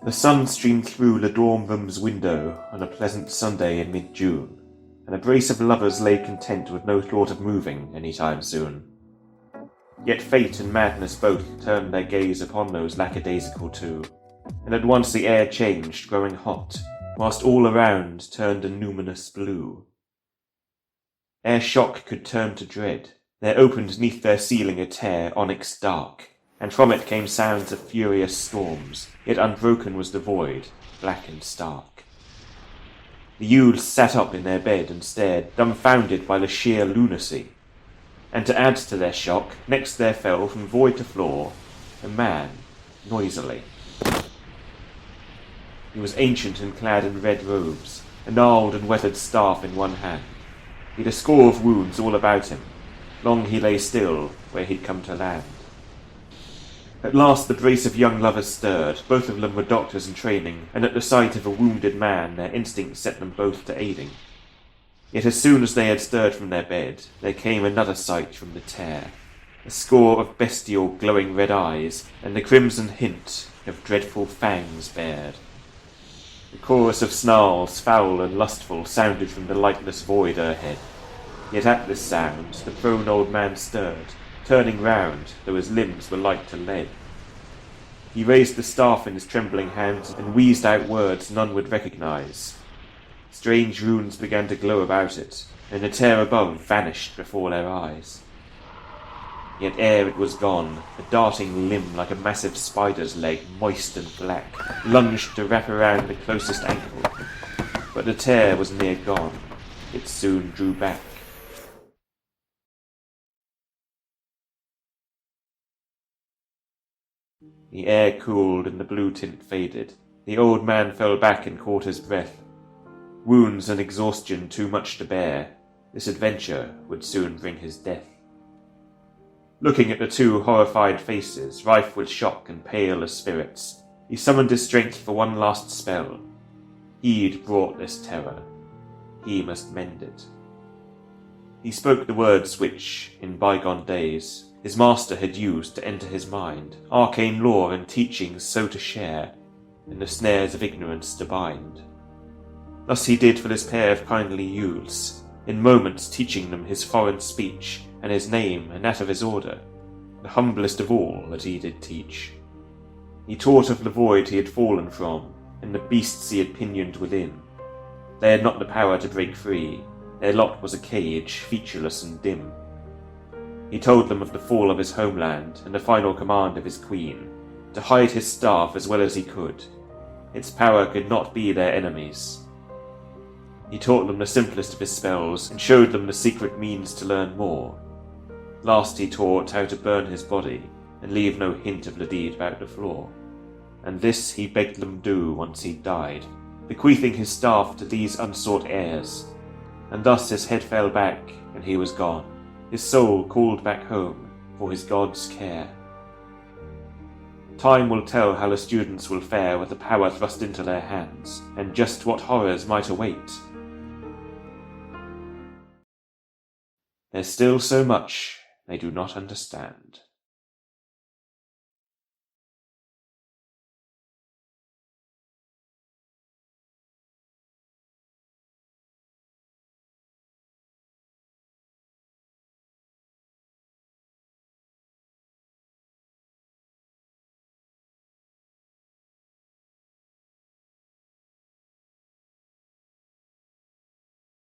The sun streamed through the dorm room's window on a pleasant Sunday in mid-June, and a brace of lovers lay content with no thought of moving any time soon. Yet fate and madness both turned their gaze upon those lackadaisical two, and at once the air changed, growing hot, whilst all around turned a numinous blue. Ere shock could turn to dread, there opened neath their ceiling a tear onyx dark, and from it came sounds of furious storms, yet unbroken was the void, black and stark. The youths sat up in their bed and stared, dumbfounded by the sheer lunacy. And to add to their shock, next there fell from void to floor a man, noisily. He was ancient and clad in red robes, a gnarled and weathered staff in one hand. He'd a score of wounds all about him. Long he lay still, where he'd come to land. At last the brace of young lovers stirred. Both of them were doctors in training, and at the sight of a wounded man their instincts set them both to aiding. Yet as soon as they had stirred from their bed, there came another sight from the tear. A score of bestial glowing red eyes, and the crimson hint of dreadful fangs bared. The chorus of snarls, foul and lustful, sounded from the lightless void o'erhead. Yet at this sound the prone old man stirred, turning round, though his limbs were like to lead. He raised the staff in his trembling hands, and wheezed out words none would recognize. Strange runes began to glow about it, and the tear above vanished before their eyes. Yet ere it was gone, a darting limb like a massive spider's leg, moist and black, lunged to wrap around the closest ankle. But the tear was near gone. It soon drew back. The air cooled and the blue tint faded. The old man fell back and caught his breath. Wounds and exhaustion too much to bear, this adventure would soon bring his death. Looking at the two horrified faces, rife with shock and pale as spirits, he summoned his strength for one last spell. He'd brought this terror. He must mend it. He spoke the words which, in bygone days, his master had used to enter his mind, arcane lore and teachings so to share, and the snares of ignorance to bind. Thus he did for this pair of kindly youths, in moments teaching them his foreign speech, and his name and that of his order, the humblest of all that he did teach. He taught of the void he had fallen from, and the beasts he had pinioned within. They had not the power to break free, their lot was a cage, featureless and dim. He told them of the fall of his homeland, and the final command of his queen, to hide his staff as well as he could. Its power could not be their enemies. He taught them the simplest of his spells, and showed them the secret means to learn more. Last he taught how to burn his body, and leave no hint of the deed about the floor. And this he begged them do once he died, bequeathing his staff to these unsought heirs. And thus his head fell back, and he was gone, his soul called back home for his God's care. Time will tell how the students will fare with the power thrust into their hands, and just what horrors might await. There's still so much they do not understand.